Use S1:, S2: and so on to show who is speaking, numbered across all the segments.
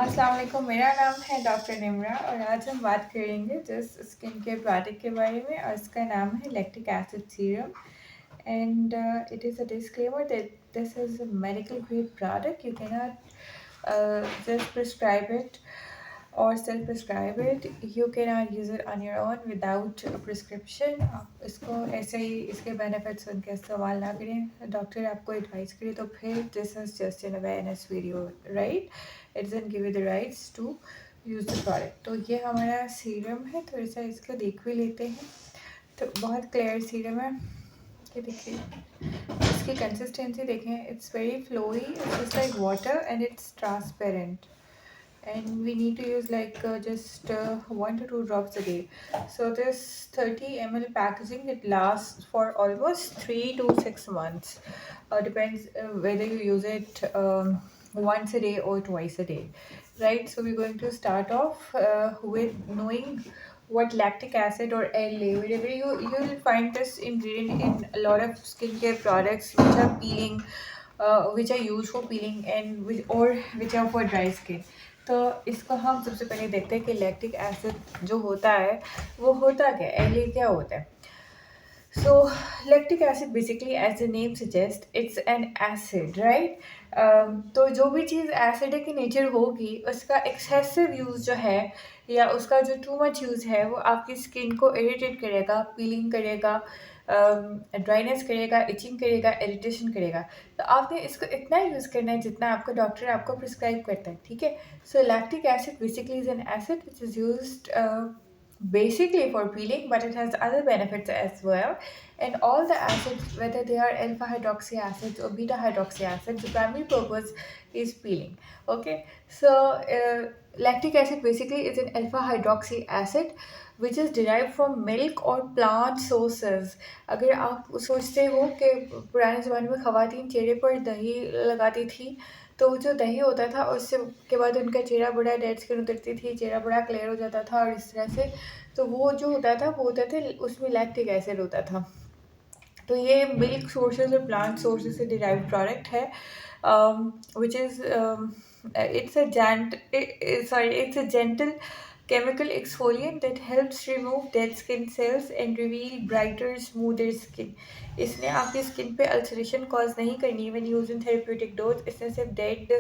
S1: अस्सलाम वालेकुम। मेरा नाम है डॉक्टर निम्रा और आज हम बात करेंगे जिस स्किन केयर प्रोडक्ट के बारे में और इसका नाम है lactic acid serum and it is a disclaimer that this is a medical grade product. You cannot just prescribe it or self prescribe it. You cannot use it on your own without a prescription. आप इसको ऐसे ही इसके benefits उनके इस्तेमाल ना करें, doctor आपको advice करे तो फिर this is just an awareness video, right? It doesn't give you the rights to use the product. तो ये हमारा सीरम है, थोड़ा सा इसको देख भी लेते हैं। तो बहुत क्लियर सीरम है, ये देखिए इसकी कंसिस्टेंसी देखें, it's very flowy, it's just like water and it's transparent and we need to use like just 1 to 2 drops a day. So this 30 ml packaging, it lasts for almost 3 to 6 months. Depends whether you use it once a day or twice a day, right? So we're going to start off with knowing what lactic acid or LA, wherever you'll find this ingredient in a lot of skincare products which are peeling, which are used for peeling and which are for dry skin. तो इसको हम सबसे पहले देखते हैं कि lactic acid जो होता है वो होता क्या है, एल क्या होता है। So lactic acid basically, as the name suggests, it's an acid, right? तो जो भी चीज़ एसिडिक की नेचर होगी उसका एक्सेसिव यूज़ जो है या उसका जो टू मच यूज़ है वो आपकी स्किन को इरिटेट करेगा, पीलिंग करेगा, ड्राइनेस करेगा, इचिंग करेगा, इरिटेशन करेगा। तो आपने इसको इतना यूज़ करना है जितना आपका डॉक्टर आपको प्रिस्क्राइब करता है, ठीक है? सो lactic acid basically is an acid which is used basically for peeling, but it has other benefits as well. And all the acids, whether they are alpha hydroxy acids or beta hydroxy acids, the primary purpose is peeling. Okay, so lactic acid basically is an alpha hydroxy acid which is derived from milk or plant sources. अगर आप सोचते हो कि पुराने ज़माने में ख़वातीन चेहरे पर दही लगाती थी, तो जो दही होता था उससे के बाद उनका चेहरा बड़ा डेड स्किन उतरती थी, चेहरा बड़ा क्लियर हो जाता था और इस तरह से। तो वो जो होता था वो होता था उसमें लैक्टिक एसिड होता था। तो ये मिल्क सोर्सेज और प्लांट सोर्सेज से डिराइव्ड प्रोडक्ट है, which is it's a gentle chemical exfoliant that helps remove dead skin cells and reveal brighter, smoother skin. इसने आपकी स्किन पे अल्सरेशन कॉज नहीं करनी है when use in therapeutic dose. इसने सिर्फ डेड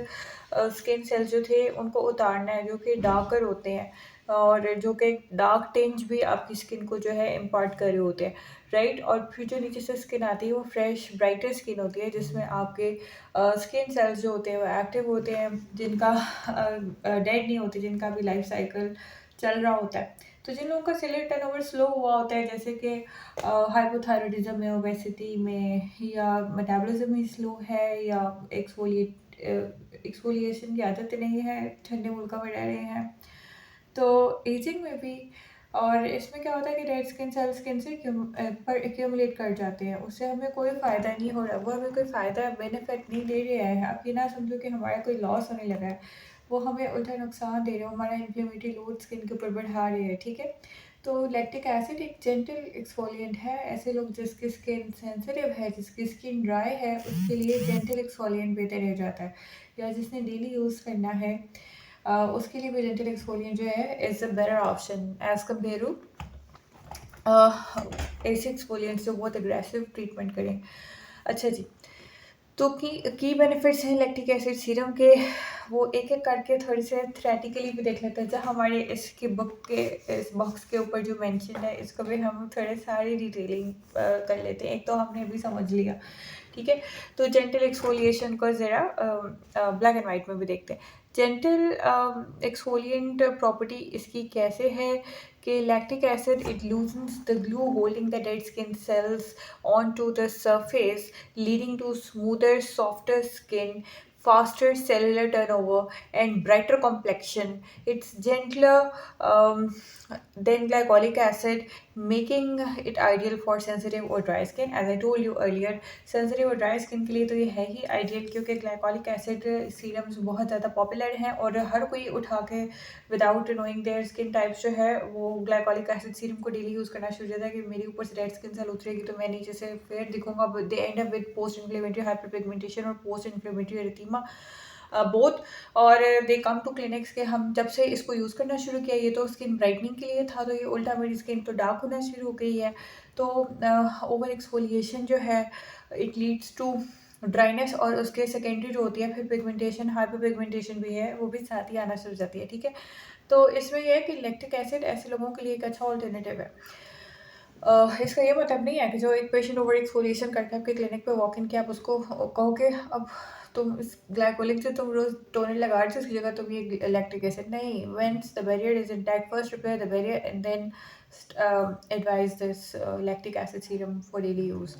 S1: स्किन सेल्स जो थे उनको उतारना है, जो कि डार्कर होते हैं और जो कि डार्क टिंज भी आपकी स्किन को जो है इम्पार्ट कर रहे होते हैं, राइट? और फिर जो नीचे से स्किन आती है वो फ्रेश ब्राइटर स्किन होती है जिसमें आपके स्किन सेल्स जो होते हैं वो एक्टिव होते हैं, जिनका डेड नहीं होते, जिनका भी लाइफ साइकिल चल रहा होता है। तो जिन लोगों का सेलुलर टर्नओवर स्लो हुआ होता है, जैसे कि हाइपोथायरॉयडिज्म में, ओबेसिटी में, या मेटाबॉलिज्म ही स्लो है, या एक्सफोलिएशन की आदत नहीं है, ठंडे मुल्कों में रह रहे हैं, तो एजिंग में भी। और इसमें क्या होता है कि डेड स्किन सेल स्किन से पर एक्यूमुलेट कर जाते हैं, उससे हमें कोई फ़ायदा नहीं हो रहा, वो हमें कोई फ़ायदा बेनिफिट नहीं दे रहे हैं। आप ये ना समझो कि हमारा कोई लॉस होने लगा है, वो हमें उल्टा नुकसान दे रहे हो, हमारा इन्फ्लेमेटरी लोड स्किन के ऊपर बढ़ा रहे हैं, ठीक है? तो लैक्टिक एसिड एक जेंटल एक्सफोलिएंट है। ऐसे लोग जिसकी स्किन सेंसिटिव है, जिसकी स्किन ड्राई है, उसके लिए जेंटल एक्सफोलिएंट बेहतर रह जाता है, या जिसने डेली यूज़ करना है उसके लिए भी जेंटल एक्सफोलिएंट जो है is a better option as compare to ऐसे एक्सफोलिएंट्स जो बहुत अग्रेसिव ट्रीटमेंट करें। अच्छा जी, तो की बेनिफिट्स हैं लैक्टिक एसिड सीरम के, वो एक एक करके थोड़ी से थ्रेटिकली भी देख लेते हैं। जब हमारे इसके बुक के इस बॉक्स के ऊपर जो मेंशन है इसको भी हम थोड़े सारी डिटेलिंग कर लेते हैं। एक तो हमने अभी समझ लिया, ठीक है? तो जेंटल एक्सफोलिएशन को ज़रा ब्लैक एंड वाइट में भी देखते हैं। जेंटल एक्सफोलिएंट प्रॉपर्टी इसकी कैसे है कि lactic acid it loosens the glue holding the dead skin cells on to the surface, leading to smoother, softer skin, faster cellular turnover, and brighter complexion. It's gentler than glycolic acid, making it ideal for sensitive or dry skin. As I told you earlier, sensitive और dry skin के लिए तो ये है ही ideal, क्योंकि glycolic acid serums बहुत ज़्यादा popular हैं और हर कोई उठा के without knowing their skin types जो है वो ग्लाइकोलिक एसिड सीरम को डेली यूज़ करना शुरू करता है कि मेरे ऊपर से रेड स्किन सेल उतरेगी तो मैं नीचे से फेयर दिखूंगा। They end up with post inflammatory hyper pigmentation और पोस्ट इन्फ्लेमेटरी एरिथीमा, बोथ। और दे कम टू क्लिनिक्स के हम जब से इसको यूज़ करना शुरू किया, ये तो स्किन ब्राइटनिंग के लिए था, तो ये उल्टा मेरी स्किन तो डार्क होना शुरू हो गई है। तो ओवर एक्सफोलिएशन जो है इट लीड्स टू ड्राइनेस, और उसके सेकेंडरी जो होती है फिर पिगमेंटेशन, हाइपर पिगमेंटेशन भी है, वो भी साथ ही आना शुरू हो जाती है। ठीक है, तो इसमें यह है कि लैक्टिक एसिड ऐसे लोगों के लिए एक अच्छा ऑल्टरनेटिव है। इसका ये मतलब नहीं है कि जो एक पेशेंट ओवर एक्सफोलिएशन करके आपके क्लिनिक पे वॉक इन किया, आप उसको कहोगे अब तुम इस ग्लाइकोलिक जो तुम रोज टोनर लगा रहे थे उसकी जगह तुम ये लैक्टिक एसिड नहीं। Whence the barrier is intact, first repair the barrier and then advise this lactic acid serum for daily use.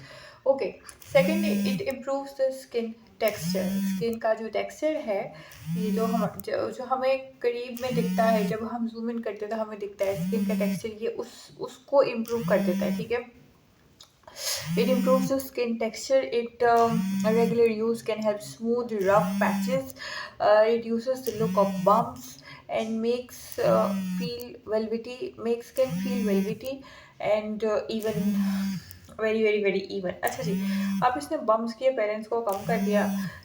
S1: Okay, second, it improves the skin texture. Skin का जो टेक्सचर है, ये जो हमें करीब में दिखता है, जब हम जूम इन करते हैं तो हमें दिखता है स्किन का टेक्सचर, ये उसको इम्प्रूव कर देता है। ठीक है, it improves the skin texture. It regular use can help smooth rough patches. Reduces the look of bumps and makes skin feel velvety and even very even. अच्छा जी, अब इसने बम्स के अपेरेंस को कम कर दिया।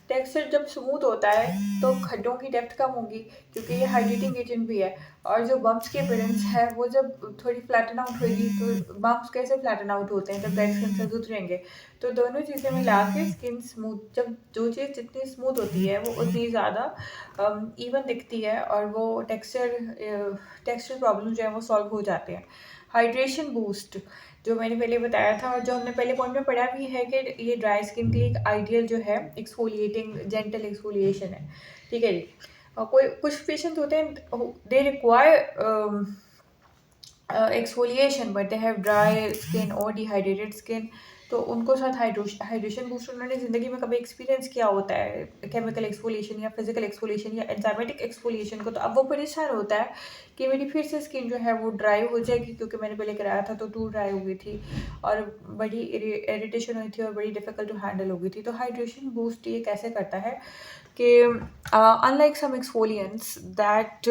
S1: टेक्सचर जब स्मूथ होता है तो खड्डों की डेप्थ कम होगी, क्योंकि ये हाइड्रेटिंग एजेंट भी है। और जो बम्प्स की अपीयरेंस है वो जब थोड़ी फ्लैटन आउट होगी, तो बम्प्स कैसे फ्लैटन आउट होते हैं, जब डेड स्किन से उतरेंगे। तो दोनों चीज़ें मिला के स्किन स्मूथ, जब जो चीज़ जितनी स्मूथ होती है वो उतनी ज़्यादा इवन दिखती है, और वो टेक्सचर प्रॉब्लम जो है वो सॉल्व हो जाते हैं। हाइड्रेशन बूस्ट जो मैंने पहले बताया था, और जो हमने पहले पॉइंट में पढ़ा भी है कि ये ड्राई स्किन के लिए एक आइडियल जो है एक्सफोलिएटिंग जेंटल एक्सफोलिएशन है। ठीक है जी, कोई कुछ पेशेंट होते हैं they require exfoliation but they have dry skin और डिहाइड्रेटेड स्किन, तो उनको साथ हाइड्रेशन बूस्ट उन्होंने ज़िंदगी में कभी एक्सपीरियंस किया होता है, केमिकल एक्सफोलिएशन या फिजिकल एक्सफोलिएशन या एंजाइमेटिक एक्सफोलिएशन को, तो अब वो परेशान होता है कि मेरी फिर से स्किन जो है वो ड्राई हो जाएगी, क्योंकि मैंने पहले कराया था तो टू ड्राई हो गई थी और बड़ी इरिटेशन हुई थी और बड़ी डिफ़िकल्ट टू हैंडल हो गई थी। तो हाइड्रेशन बूस्ट ये कैसे करता है कि unlike some exfoliants that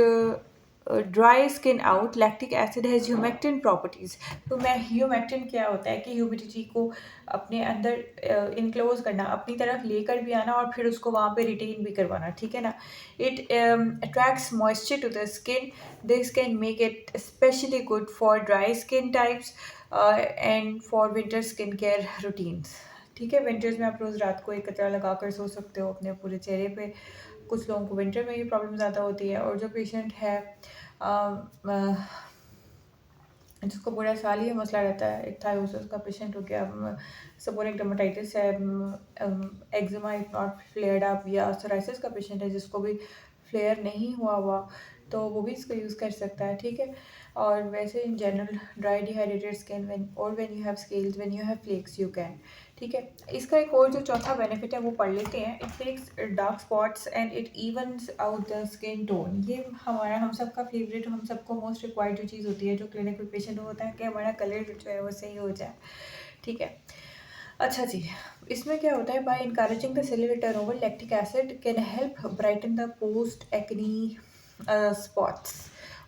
S1: dry skin out, lactic acid has humectant properties. तो मैं ह्यूमेक्टिन क्या होता है कि ह्यूमिडिटी को अपने अंदर इनक्लोज करना, अपनी तरफ लेकर भी आना और फिर उसको वहाँ पे रिटेन भी करवाना। ठीक है ना, it attracts moisture to the skin. This can make it especially good for dry skin types and for winter skin care routines. ठीक है, विंटर्स में आप रोज़ रात को एक कचरा लगा कर सो सकते हो अपने पूरे चेहरे पे। कुछ लोगों को विंटर में ये प्रॉब्लम ज़्यादा होती है, और जो पेशेंट है जिसको पूरा साल ही मसला रहता है, एक थायरोसिस का पेशेंट हो गया, सेबोरिक डर्मेटाइटिस है, eczema if not flared up, या सोराइसिस का पेशेंट है जिसको भी फ्लेयर नहीं हुआ, तो वो भी इसको यूज़ कर सकता है। ठीक है, और वैसे in general dry dehydrated skin when you have scales, when you have flakes you can. ठीक है, इसका एक और जो चौथा बेनिफिट है वो पढ़ लेते हैं। It fix dark spots and it evens out the skin tone. ये हमारा हम सबका फेवरेट, हम सबको मोस्ट रिक्वायर्ड जो चीज़ होती है जो क्लिनिक में पेशेंट होता है कि हमारा कलर जो है वो सही हो जाए। ठीक है, अच्छा जी, इसमें क्या होता है, by encouraging the cellular turnover lactic acid can help brighten the post acne spots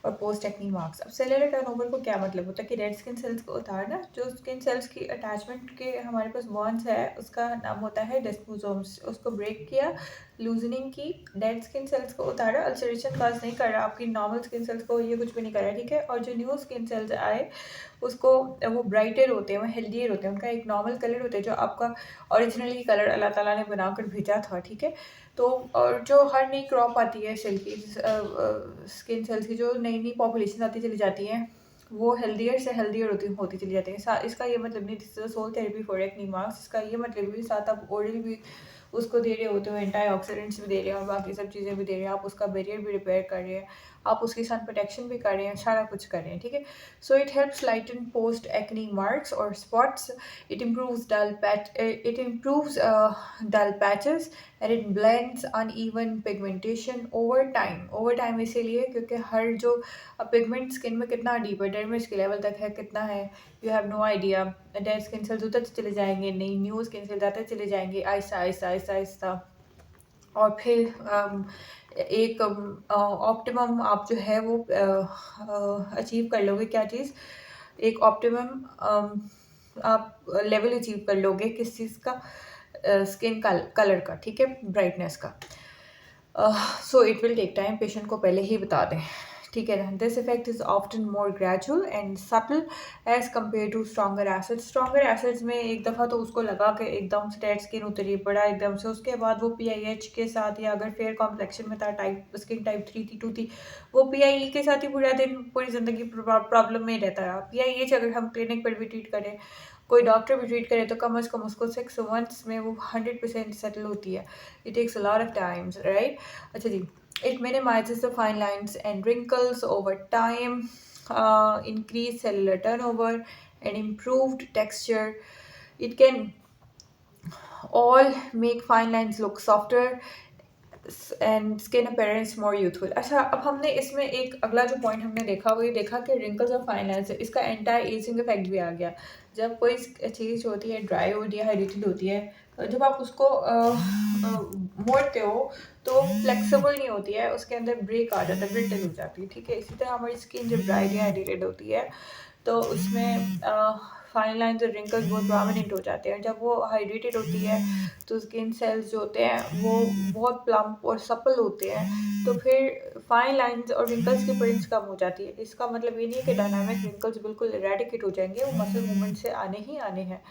S1: और पोस्ट एक्नी मार्क्स। अब सेलुलर टर्नओवर को क्या मतलब होता है कि रेड स्किन सेल्स को उतारना। जो स्किन सेल्स की अटैचमेंट के हमारे पास बॉन्ड्स है उसका नाम होता है डेस्मोसोम्स। उसको ब्रेक किया, लूजनिंग की, डेड स्किन सेल्स को उतारा, अल्सरेशन काज नहीं कर रहा आपकी नॉर्मल स्किन सेल्स को, ये कुछ भी नहीं कर रहा। ठीक है, और जो न्यू स्किन सेल्स आए उसको, वो ब्राइटर होते हैं, वो हेल्दियर होते हैं, उनका एक नॉर्मल कलर होता है जो आपका ओरिजिनली कलर अल्लाह ताला ने बनाकर भेजा था। ठीक है, तो और जो हर नई क्रॉप आती है सेल की, स्किन सेल्स की जो नई नई पॉपुलेशन आती चली जाती हैं, वो हेल्दियर से हेल्दियर होती चली जाती है। इसका ये मतलब नहीं this is sole therapy for acne marks, इसका ये मतलब भी साथ आप ऑयल भी उसको दे रहे होते हो, एंटीऑक्सीडेंट्स भी दे रहे हैं और बाकी सब चीज़ें भी दे रहे हैं, आप उसका बैरियर भी रिपेयर कर रहे हैं, आप उसकी सन प्रोटेक्शन भी कर रहे हैं, सारा कुछ कर रहे हैं। ठीक है, so it helps lighten post acne marks और spots, it improves dull patches and it blends uneven pigmentation over time इसीलिए क्योंकि हर जो पिगमेंट स्किन में कितना डीप है, डर्मिस के लेवल तक है, कितना है you have no idea. Dead skin cells उतरते चले जाएंगे, नई न्यू स्किन सेल्स आते चले जाएंगे आहिस्ता आहिस्ता आहिस्ता आहिस्ता, और फिर एक ऑप्टिमम आप जो है वो अचीव कर लोगे। क्या चीज़? एक ऑप्टिमम आप लेवल अचीव कर लोगे किस चीज़ का? स्किन कलर का। ठीक है, ब्राइटनेस का। So it will take time, patient को पहले ही बता दें, ठीक है ना। This effect is often more gradual and subtle as compare to stronger acids. Stronger acids में एक दफ़ा तो उसको लगा के एकदम से डेड स्किन उतरी पड़ा एकदम से, उसके बाद वो PIH के साथ, या अगर फेयर कॉम्प्लेक्शन में था, टाइप स्किन टाइप 3 थी, 2 थी, वो PIE के साथ ही पूरा दिन पूरी ज़िंदगी प्रॉब्लम में ही रहता रहा। PIH अगर हम क्लिनिक पर भी ट्रीट करें, कोई डॉक्टर भी ट्रीट करे, तो कम अज़ कम उसको 6 मंथ्स में वो 100% सेटल होती है। It takes a lot of times, right. अच्छा जी, it minimizes the fine lines and wrinkles over time, increased cellular turnover and improved texture. It can all make fine lines look softer and skin appearance more youthful. अच्छा, अब हमने इसमें एक अगला जो point हमने देखा वो ये देखा कि रिंकल्स और फाइन लाइंस, इसका एंटायर एजिंग इफेक्ट भी आ गया। जब कोई चीज़ होती है ड्राई होती है, हाइड्रेटेड होती है, तो जब आप उसको मोड़ते हो तो फ्लेक्सिबल नहीं होती है, उसके अंदर ब्रेक आ जाता है, ब्रिटल हो जाती है, ठीक है। इसी तरह हमारी स्किन जब ड्राई डिहाइड्रेटेड होती है तो उसमें फाइन लाइन्स और रिंकल्स बहुत प्रोमिनेंट हो जाते हैं। जब वो हाइड्रेटेड होती है तो स्किन सेल्स जो होते हैं वो बहुत प्लम्प और सपल होते हैं, तो फिर फाइन लाइन्स और रिंकल्स की अपीयरेंस कम हो जाती है। इसका मतलब ये नहीं है कि डायनामिक रिंकल्स बिल्कुल इरेडिकेट हो जाएंगे, वो मसल मूवमेंट से आने ही आने हैं,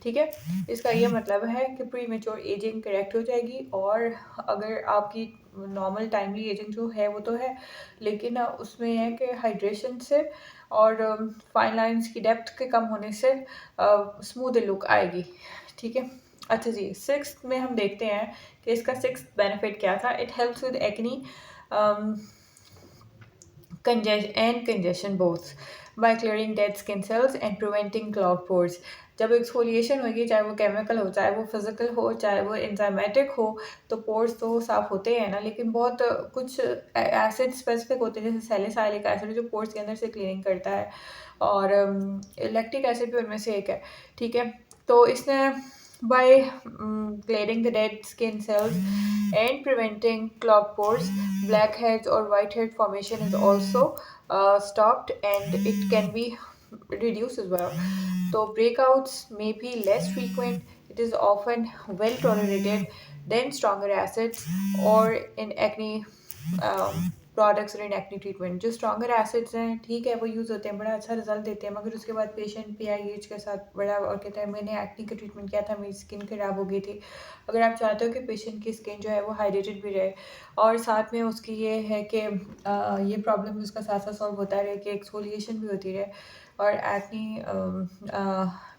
S1: ठीक है। इसका ये मतलब है कि प्री मेच्योर एजिंग करेक्ट हो जाएगी, और अगर आपकी नॉर्मल टाइमली एजिंग जो है वो तो है, लेकिन उसमें है कि हाइड्रेशन से और फाइन लाइंस की डेप्थ के कम होने से स्मूथ लुक आएगी, ठीक है। अच्छा जी, सिक्स्थ में हम देखते हैं कि इसका सिक्स्थ बेनिफिट क्या था। It helps with acne congestion both by clearing dead skin cells and preventing clogged pores. जब एक्सफोलिएशन होगी, चाहे वो केमिकल हो, चाहे वो फिजिकल हो, चाहे वो एंजाइमेटिक हो, तो पोर्स तो साफ होते हैं ना, लेकिन बहुत कुछ एसिड स्पेसिफिक होते हैं, जैसे सैलिसाइलिक एसिड जो पोर्स के अंदर से क्लीनिंग करता है, और लैक्टिक एसिड भी उनमें से एक है, ठीक है। तो इसने by clearing the dead skin cells and preventing clogged pores, blackheads or whitehead formation is also stopped, and it can be reduced as well. So breakouts may be less frequent. It is often well tolerated than stronger acids or in acne products और इन acne treatment. जो stronger acids हैं, ठीक है, वो use होते हैं, बड़ा अच्छा रिजल्ट देते हैं, मगर उसके बाद पेशेंट PIH के साथ बड़ा और कहता है मैंने एक्ने का ट्रीटमेंट किया था, मेरी स्किन खराब हो गई थी। अगर आप चाहते हो कि पेशेंट की स्किन जो है वो हाइड्रेटेड भी रहे, और साथ में उसकी ये है कि ये प्रॉब्लम उसका साथ साथ सॉल्व होता रहे, कि एक्सफोलिएशन भी होती रहे, और एक्ने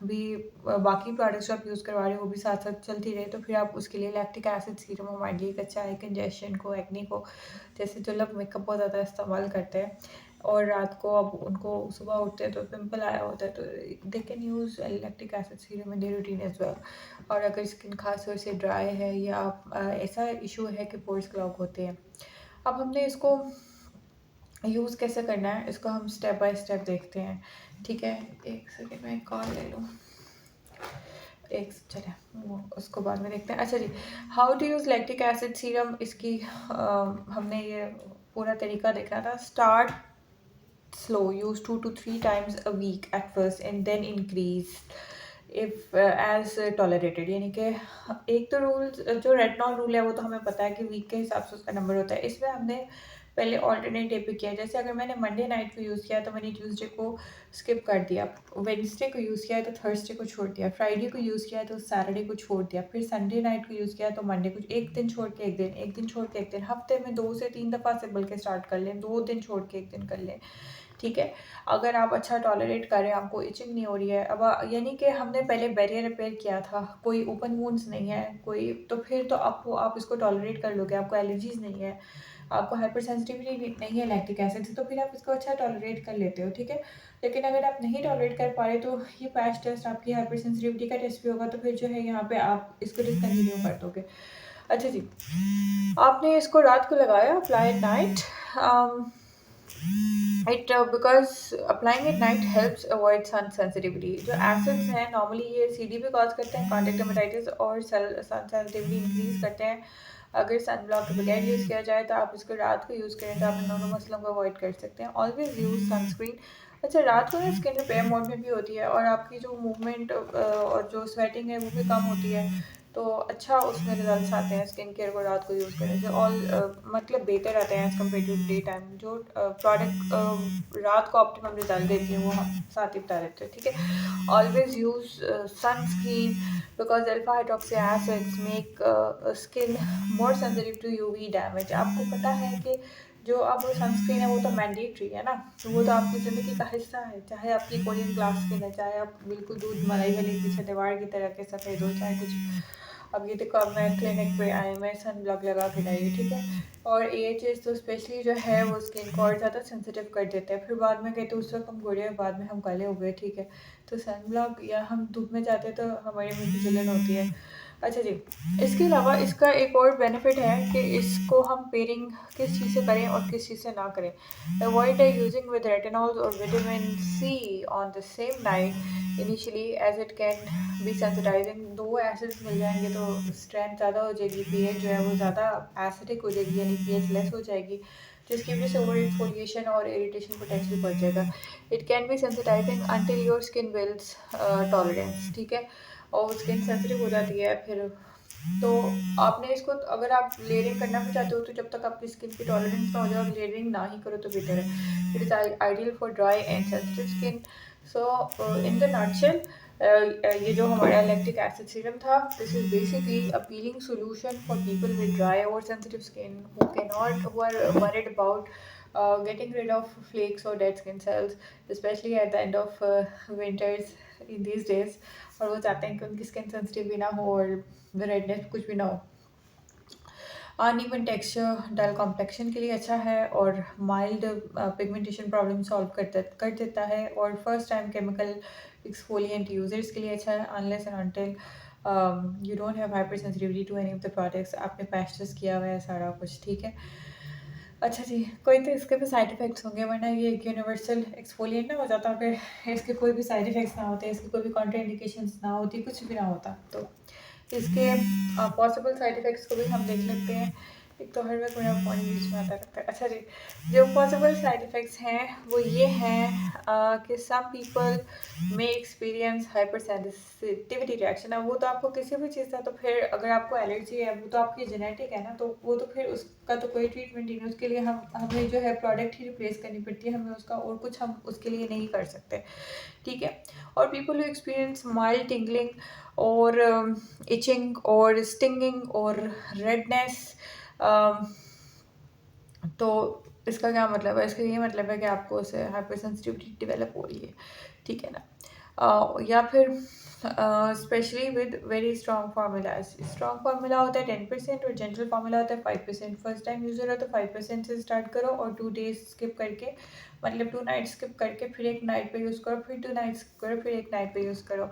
S1: भी बाकी प्रोडक्ट्स जो आप यूज़ करवा रहे हो वो भी साथ साथ चलती रहे, तो फिर आप उसके लिए लैक्टिक एसिड सीरम हमारे लिए एक अच्छा है कंजेशन को, एक्ने को। जैसे जो लोग मेकअप बहुत ज़्यादा इस्तेमाल करते हैं और रात को अब उनको सुबह उठते हैं तो पिंपल आया होता है, तो they can use lactic acid serum in their routine as well. और अगर स्किन खास तौर से ड्राई है या ऐसा इशू है कि पोर्स क्लॉग होते हैं, अब हमने इसको यूज़ कैसे करना है, इसको हम स्टेप बाय स्टेप देखते हैं, ठीक है। एक सेकेंड में कॉल ले लूँ, एक चले वो उसको बाद में देखते हैं। अच्छा जी, how to use lactic acid serum, इसकी हमने ये पूरा तरीका देखा था। Start slow, use 2 to 3 times a week at first and then increase if as tolerated. यानी कि एक तो रूल जो रेटिनॉल रूल है वो तो हमें पता है कि वीक के हिसाब से उसका नंबर होता है। इसमें हमने पहले ऑल्टरनेट डे पे किया, जैसे अगर मैंने मंडे नाइट को यूज़ किया तो मैंने ट्यूसडे को स्किप कर दिया, वेडनेसडे को यूज़ किया तो थर्सडे को छोड़ दिया, फ्राइडे को यूज़ किया तो सैटरडे को छोड़ दिया, फिर संडे नाइट को यूज़ किया तो मंडे को, एक दिन छोड़ के एक दिन, एक दिन छोड़ के एक दिन, हफ्ते में 2 से 3 दफ़ा से बल्कि स्टार्ट कर लें, 2 दिन छोड़ के एक दिन कर लें, ठीक है। अगर आप अच्छा टॉलरेट कर रहे हैं, आपको इचिंग नहीं हो रही है, अब यानी कि हमने पहले बैरियर रिपेयर किया था, कोई ओपन वुंड्स नहीं है कोई, तो फिर तो आपको आप इसको टॉलरेट कर लोगे, आपको एलर्जीज नहीं है, आपको हाइपर सेंसिटिविटी नहीं है लैक्टिक एसिड से, तो फिर आप इसको अच्छा टॉलरेट कर लेते हो, ठीक है। लेकिन अगर आप नहीं टॉलरेट कर पा रहे तो ये पैच टेस्ट आपकी हाइपर सेंसिटिविटी का टेस्ट भी होगा, तो फिर जो है यहाँ पे आप इसको डिसकंटिन्यू कर दोगे। अच्छा जी, आपने इसको रात को लगाया, apply at night. Because applying at night helps avoid sun sensitivity. जो एसिड्स हैं नॉर्मली ये CD भी कॉज करते हैं, कॉन्टेक्ट डर्मेटाइटिस, और सन सेंसिटिविटी इंक्रीज करते हैं। अगर सन ब्लॉक के बगैर यूज़ किया जाए तो आप इसको रात को यूज़ करें तो आप इन दोनों मसलों को अवॉइड कर सकते हैं। Always use sunscreen. अच्छा, रात को ना स्किन रिपेयर मोड में भी होती है और आपकी जो मूवमेंट और जो स्वेटिंग है वो भी कम होती है, तो अच्छा उसमें रिजल्ट्स आते हैं स्किन केयर को रात को यूज़ करने से। मतलब बेहतर रहते हैं as compare to day time. जो प्रोडक्ट रात को ऑप्टिमम रिजल्ट देती है वो हम साथ ही बता देते हैं, ठीक है। Always use sunscreen because alpha hydroxy acids make skin more sensitive to UV damage. आपको पता है कि जो अब सनस्क्रीन है वो तो मैंडेटरी है ना, तो वो तो आपकी ज़िंदगी का हिस्सा है। चाहे आपकी कोरियन ग्लास स्किन है, चाहे आप बिल्कुल दूध मलाई वाली पीछे दीवार की तरह के सफ़ेद हो, चाहे कुछ। अब ये देखो, अब मैं क्लिनिक पे आई, मैं सन ब्लॉक लगा के लाई, ठीक है। और AHAs तो स्पेशली जो है वो स्किन को और ज़्यादा सेंसिटिव कर देते हैं। फिर बाद में कहते हैं उस वक्त हम गोरे हैं, बाद में हम काले हो गए, ठीक है। तो सन ब्लॉक या हम धूप में जाते हैं तो हमारे मुँह की जलन होती है। अच्छा जी, इसके अलावा इसका एक और बेनिफिट है कि इसको हम पेयरिंग किस चीज़ से करें और किस चीज़ से ना करें। अवॉइड यूजिंग विद रेटिनॉल और vitamin C on the same night initially as it can be sensitising. दो एसिड्स मिल जाएंगे तो स्ट्रेंथ ज़्यादा हो जाएगी, पीएच जो है वो ज़्यादा एसिडिक हो जाएगी, यानी पीएच लेस हो जाएगी, जिसकी वजह से ओवर एक्सफोलिएशन और इरिटेशन पोटेंशियल बढ़ जाएगा। It can be sensitising until your skin builds tolerance, ठीक है। और स्किन सेंसिटिव हो जाती है फिर। तो आपने इसको, अगर आप लेयरिंग करना भी चाहते हो तो जब तक आपकी स्किन की टॉलरेंस ना हो जाए, आप लेयरिंग ना ही करो तो बेटर है। It is ideal for dry and sensitive skin. So in the nutshell, ये जो हमारा लैक्टिक एसिड सीरम था, this is basically a peeling solution for people with dry और sensitive skin who are worried about getting rid of flakes or dead skin cells, especially at the end of winters in these days। और वो चाहते हैं कि उनकी skin sensitive भी ना हो और रेडनेस कुछ भी ना हो। अनइवन टेक्सचर डल कॉम्प्लेक्शन के लिए अच्छा है, और माइल्ड पिगमेंटेशन प्रॉब्लम सॉल्व कर देता है, और first time chemical exfoliant users के लिए अच्छा है, unless and until you don't have hyper sensitivity to any of the products. आपने पैच टेस्ट किया हुआ है सारा कुछ, ठीक है। अच्छा जी, कोई तो इसके भी साइड इफ़ेक्ट्स होंगे, वरना ये एक यूनिवर्सल एक्सफोलिएंट ना हो जाता। अगर इसके कोई भी साइड इफ़ेक्ट्स ना होते, इसकी कोई भी कॉन्ट्रा इंडिकेशंस ना होती, कुछ भी ना होता, तो इसके पॉसिबल साइड इफ़ेक्ट्स को भी हम देख लेते हैं। एक तो हर वक्त मेरा फ़ोन बीच में आता रहता है। अच्छा जी, जो पॉसिबल साइड इफ़ेक्ट्स हैं वो ये हैं कि सम पीपल में एक्सपीरियंस हाइपर सेंसिटिविटी रिएक्शन। अब वो तो आपको किसी भी चीज़ का, तो फिर अगर आपको एलर्जी है वो तो आपकी जेनेटिक है ना, तो वो तो फिर उसका तो कोई ट्रीटमेंट ही नहीं। उसके लिए हमें जो है प्रोडक्ट ही रिप्लेस करनी पड़ती है, हमें उसका और कुछ हम उसके लिए नहीं कर सकते, ठीक है। और people who experience mild tingling और इचिंग और स्टिंगिंग और रेडनेस, तो इसका क्या मतलब है? इसका ये मतलब है कि आपको उससे हाइपर सेंसिटिविटी डेवलप हो रही है, ठीक है ना। या फिर specially with very strong formulas. Strong formula होता है 10% और जेंटल फार्मूला होता है 5%। फर्स्ट टाइम यूज़र हो तो 5% से स्टार्ट करो, और 2 डेज स्किप करके, मतलब 2 नाइट स्किप करके फिर एक नाइट पे यूज़ करो, फिर 2 नाइट स्किप करो, फिर एक नाइट पे यूज़ करो।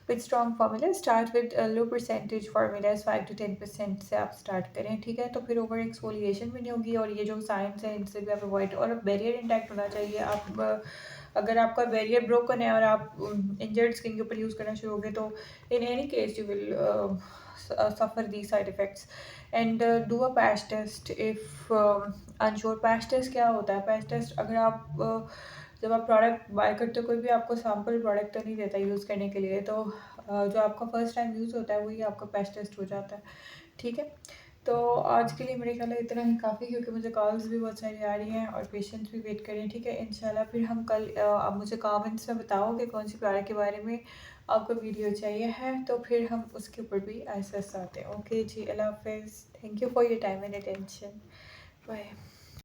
S1: With strong formula start with low percentage formulas, 5 to 10% से आप स्टार्ट करें, ठीक है। तो फिर ओवर एक्सफोलिएशन भी नहीं होगी, और ये जो साइंस है इनसे भी आप अवॉइड, और बैरियर इंटैक्ट होना चाहिए। आप अगर आपका बैरियर ब्रोकन है और आप इंजर्ड स्किन के ऊपर यूज़ करना शुरू हो गए, तो in any case you will suffer the side effects. And do a patch test if unsure. Patch test क्या होता है? पैच टेस्ट, अगर आप जब आप प्रोडक्ट बाय करते हो, कोई भी आपको सैम्पल प्रोडक्ट तो नहीं देता यूज़ करने के लिए, तो जो आपका फर्स्ट टाइम यूज़ होता है वही आपका पैच टेस्ट हो जाता है, ठीक है। तो आज के लिए मेरे ख्याल है इतना ही काफ़ी, क्योंकि मुझे कॉल्स भी बहुत सारी आ रही हैं और पेशेंट्स भी वेट कर रहे हैं, ठीक है। इंशाल्लाह फिर हम कल, आप मुझे कमेंट्स में बताओ कि कौन सी प्रोडक्ट के बारे में आपको वीडियो चाहिए है, तो फिर हम उसके ऊपर भी आहिस्ता आहिस्ता आते हैं। ओके जी, अल्लाह हाफ़िज़। Thank you for your time and attention. Bye.